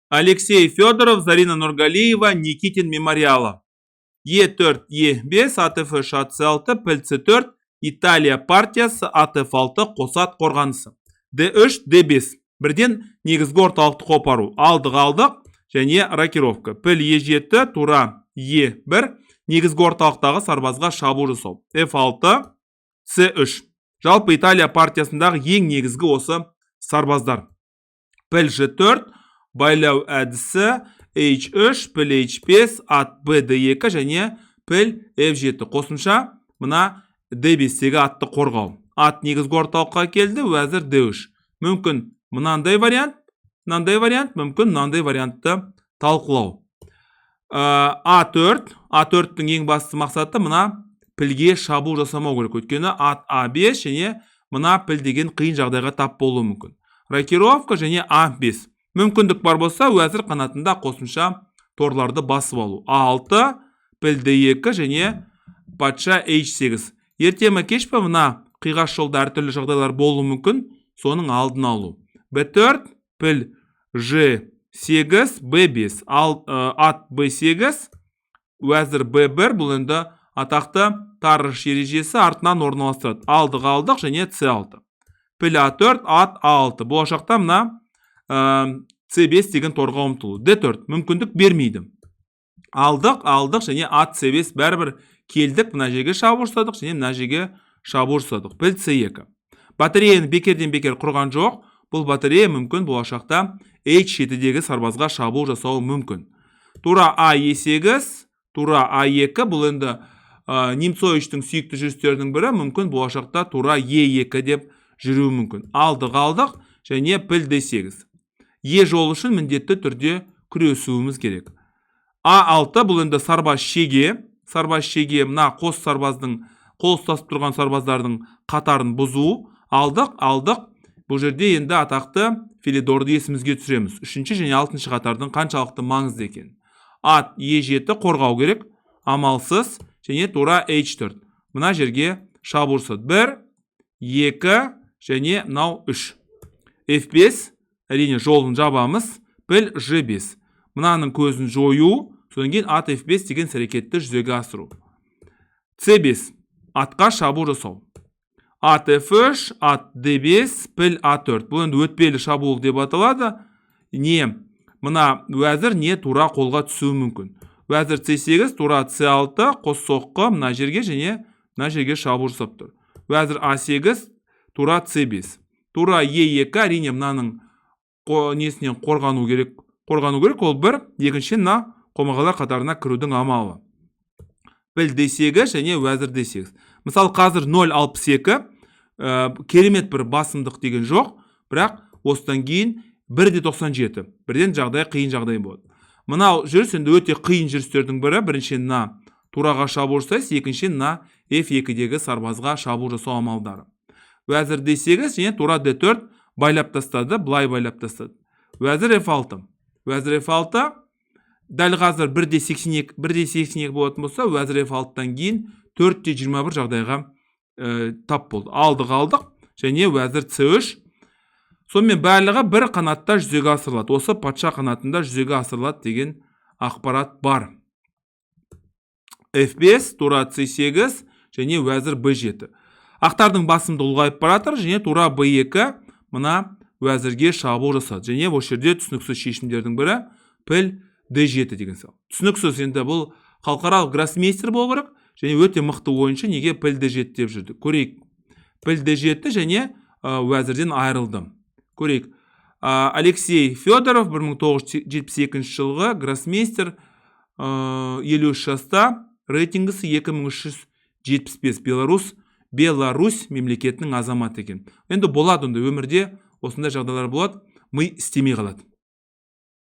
Алексей Федоров, Зарина Нургалиева, Никитин мемориалы. Е4, Е5, АТФ АЦ6, ПЛЦ4, Италия партиясы, АТФ6, Қосат қорғанысы. Д3, Д5. Бірден негізгі орталықты қопару. Алдық, және рокировка. Піл Е7, тура Е1, негізгі орталықтағы сарбазға шабуыл жасау. F6, С3. Жалпы Италия партиясындағы ең негізгі осы сарбаздар. Піл Ж4, байлау әдісі, H3, піл H5, ат Б Д2 және піл F7. Қосымша мына D5-тегі атты қорғау. Ат негізгі орталыққа келді, уәзір D3. Мүмкін мынандай вариант, мүмкін мынандай вариантты талқылау. А4-тің ең басты мақсаты мына пілге шабуыл жасамау керек. Өйткені ат А5 және мына піл деген қиын жағдайға тап болуы мүмкін. Рокировка және А5. Мүмкіндік бар болса, уәзір қанатында қосымша торларды басып алу. А6, піл Д2 және патша H8. Ертеме кеш пе мына қиғаш жолда әртүрлі жағдайлар болуы мүмкін, соның алдын алу. Б4, піл Ж8, Б5, ат Б8, уәзір Б1, бұл енді атақты тарыш ережесі артынан орналастырады. Алдық және С6. Піл А4, ат А6. Болашақта мына С5 деген торға ұмтылу. Д4, мүмкіндік бермейді. Алдық және ат С5 бәрібір келдік, мына жерге шабуыл жасадық және мына жерге шабуыл жасадық. Піл С2. Батареяны бекерден бекер құрған жоқ. Бұл батарея мүмкін болашақта H7-дегі сарбазға шабуыл жасауы мүмкін. Тура А8, тура А2, бұл енді Немцовичтің сүйікті жүрістерінің бірі, мүмкін болашақта тура Е2 деп жүруі мүмкін. Алдық және піл Д8. Е жол үшін міндетті түрде күресуіміз керек. А6 бұл енді сарбаз шеге, мына қос сарбаздың, қол ұстасып тұрған сарбаздардың қатарын бұзу. Алдық, бұл жерде енді атақты Филидорды есімізге түсіреміз. 3 және 6 қатардың қаншалықты маңызды екен. Ат Е7 қорғау керек, амалсыз, және тура H4. Мына жерге шабуыл жасады. 1, 2 және мынау 3. F5, әрине жолын жабамыз. Піл Ж5. Мынаның көзін жою, содан кейін ат F5 деген әрекетті жүзеге асыру. С5, атқа шабуыл жасау. Ат F3, ат D5, піл А4. Бұл енді өтпелі шабуыл деп аталады. Не мына уәзір не тура қолға түсуі мүмкін. Уәзір С8, тура С6, қос соққы мына жерге және мына жерге шабуыл жасап тұр. Уәзір А8, тура С5. Тура Е2, әрине мынаның несінен қорғану керек, ол бір, екінші мына қомағалар қатарына кірудің амалы. Піл Д8 және уәзір Д8. Мысалы қазір 0,62 керемет бір басымдық деген жоқ, бірақ осыдан кейін 1,97. Бірден қиын жағдай болады. Мынау жүріс енді өте қиын жүрістердің бірі. Бірінші мына тураға шабуыл жасайсыз, екінші мына F2-дегі сарбазға шабуыл жасау амалдары. Уәзір Д8 және тура Д4 байлап тастады, бұлай байлап тастады. Уәзір F6. Уәзір F6 дәл қазір 1,82 болатын болса, уәзір F6-тан кейін 4,21 жағдайға тап болды. Алдық және уәзір С3. Сонымен барлығы бір қанатта жүзеге асырылады. Осы патша қанатында жүзеге асырылады деген ақпарат бар. F5, тура С8 және уәзір Б7. Ақтардың басымды ұлғайып баратыр және тура Б2 мына уәзірге шабуыл жасады. Және бұл жерде түсініксіз шешімдердің бірі піл Д7 деген сал. Түсініксіз енді бұл халықаралық гроссмейстер болу керек және өте мықты ойыншы, неге піл Д7 деп жүрді. Көрейік. Піл Д7 және уәзірден айырылды. Көрейік. Алексей Федоров 1972 жылғы гроссмейстер, 53 жаста, рейтингісі 2375. Беларусь мемлекетінің азаматы екен. Енді болады, өмірде осындай жағдайлар болады, ми істемей қалады.